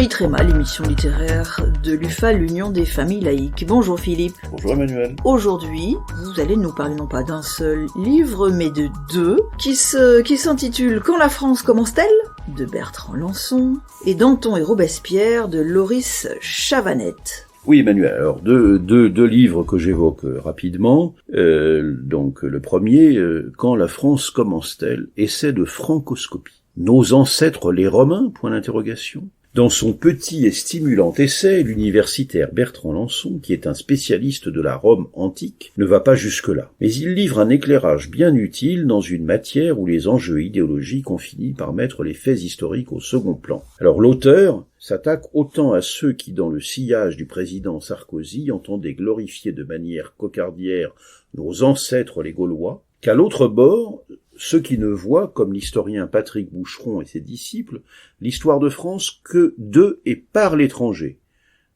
Henri Tréma, l'émission littéraire de l'UFA, l'Union des familles laïques. Bonjour Philippe. Bonjour Emmanuel. Aujourd'hui, vous allez nous parler non pas d'un seul livre, mais de deux, qui s'intitulent « Quand la France commence-t-elle ?» de Bertrand Lançon et Danton et Robespierre de Loris Chavanette. Oui Emmanuel, alors deux livres que j'évoque rapidement. Donc le premier, Quand la France commence-t-elle, essai de francoscopie. Nos ancêtres les Romains, point d'interrogation. Dans son petit et stimulant essai, l'universitaire Bertrand Lançon, qui est un spécialiste de la Rome antique, ne va pas jusque-là. Mais il livre un éclairage bien utile dans une matière où les enjeux idéologiques ont fini par mettre les faits historiques au second plan. Alors l'auteur s'attaque autant à ceux qui, dans le sillage du président Sarkozy, entendaient glorifier de manière cocardière nos ancêtres les Gaulois, qu'à l'autre bord, ceux qui ne voient, comme l'historien Patrick Boucheron et ses disciples, l'histoire de France que de et par l'étranger.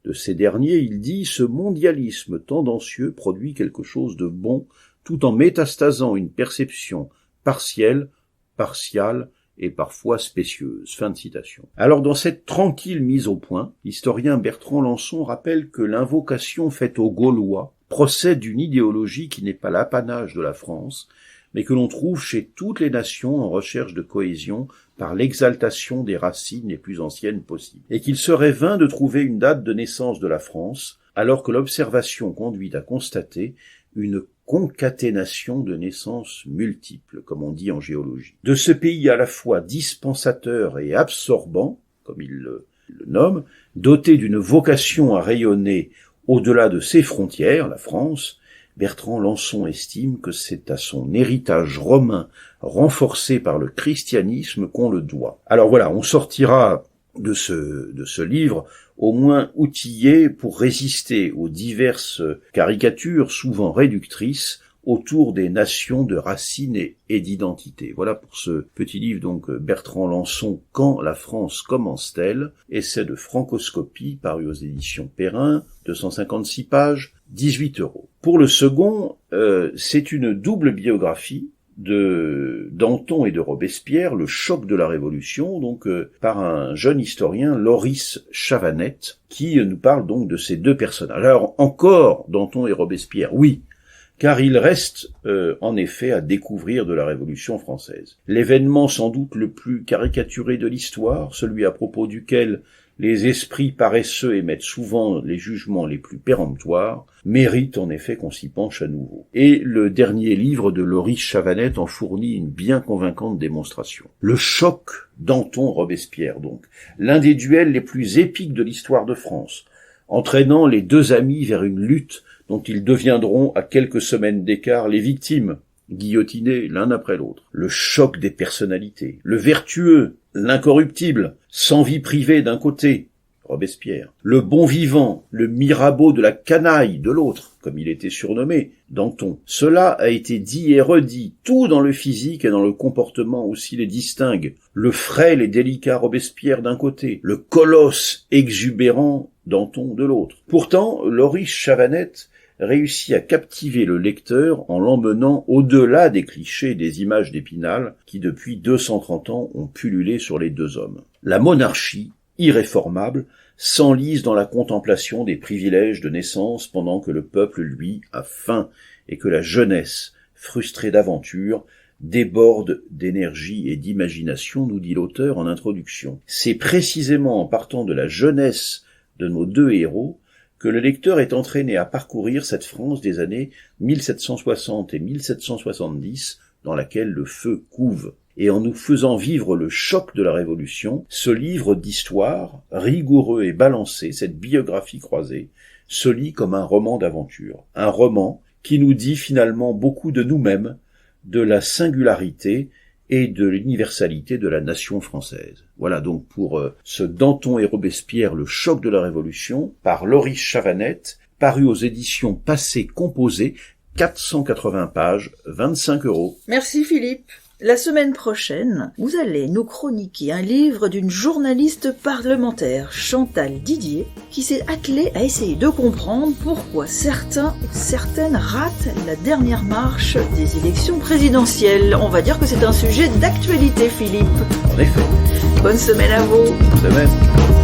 De ces derniers, il dit « Ce mondialisme tendancieux produit quelque chose de bon, tout en métastasant une perception partielle, partiale et parfois spécieuse. » Fin de citation. Alors dans cette tranquille mise au point, l'historien Bertrand Lançon rappelle que l'invocation faite aux Gaulois procède d'une idéologie qui n'est pas l'apanage de la France, mais que l'on trouve chez toutes les nations en recherche de cohésion par l'exaltation des racines les plus anciennes possibles, et qu'il serait vain de trouver une date de naissance de la France, alors que l'observation conduit à constater une concaténation de naissances multiples, comme on dit en géologie. De ce pays à la fois dispensateur et absorbant, comme il le nomme, doté d'une vocation à rayonner au-delà de ses frontières, la France, Bertrand Lançon estime que c'est à son héritage romain renforcé par le christianisme qu'on le doit. Alors voilà, on sortira de ce livre au moins outillé pour résister aux diverses caricatures souvent réductrices autour des nations de racines et d'identité. Voilà pour ce petit livre, donc, Bertrand Lançon, Quand la France commence-t-elle, essai de francoscopie, paru aux éditions Perrin, 256 pages, 18 €. Pour le second, c'est une double biographie de Danton et de Robespierre, le choc de la Révolution, donc par un jeune historien, Loris Chavanette, qui nous parle donc de ces deux personnages. Alors encore Danton et Robespierre, oui, car il reste en effet à découvrir de la Révolution française. L'événement sans doute le plus caricaturé de l'histoire, celui à propos duquel les esprits paresseux émettent souvent les jugements les plus péremptoires, mérite en effet qu'on s'y penche à nouveau. Et le dernier livre de Loris Chavanette en fournit une bien convaincante démonstration. Le choc Danton-Robespierre donc, l'un des duels les plus épiques de l'histoire de France, entraînant les deux amis vers une lutte dont ils deviendront à quelques semaines d'écart les victimes, guillotinés l'un après l'autre. Le choc des personnalités, le vertueux, l'incorruptible, sans vie privée d'un côté, Robespierre, le bon vivant, le Mirabeau de la canaille de l'autre, comme il était surnommé, Danton. Cela a été dit et redit, tout dans le physique et dans le comportement aussi les distingue. Le frêle et délicat Robespierre d'un côté, le colosse exubérant Danton de l'autre. Pourtant, Loris Chavanette réussit à captiver le lecteur en l'emmenant au-delà des clichés et des images d'Épinal qui depuis 230 ans ont pullulé sur les deux hommes. La monarchie, irréformable, s'enlise dans la contemplation des privilèges de naissance pendant que le peuple, lui, a faim et que la jeunesse, frustrée d'aventure, déborde d'énergie et d'imagination, nous dit l'auteur en introduction. C'est précisément en partant de la jeunesse de nos deux héros que le lecteur est entraîné à parcourir cette France des années 1760 et 1770 dans laquelle le feu couve. Et en nous faisant vivre le choc de la Révolution, ce livre d'histoire, rigoureux et balancé, cette biographie croisée, se lit comme un roman d'aventure. Un roman qui nous dit finalement beaucoup de nous-mêmes, de la singularité et de l'universalité de la nation française. Voilà donc pour ce Danton et Robespierre, le choc de la Révolution, par Loris Chavanette, paru aux éditions Passé Composé, 480 pages, 25 €. Merci Philippe. La semaine prochaine, vous allez nous chroniquer un livre d'une journaliste parlementaire, Chantal Didier, qui s'est attelée à essayer de comprendre pourquoi certains et certaines ratent la dernière marche des élections présidentielles. On va dire que c'est un sujet d'actualité, Philippe. En effet. Bonne semaine à vous. Bonne semaine.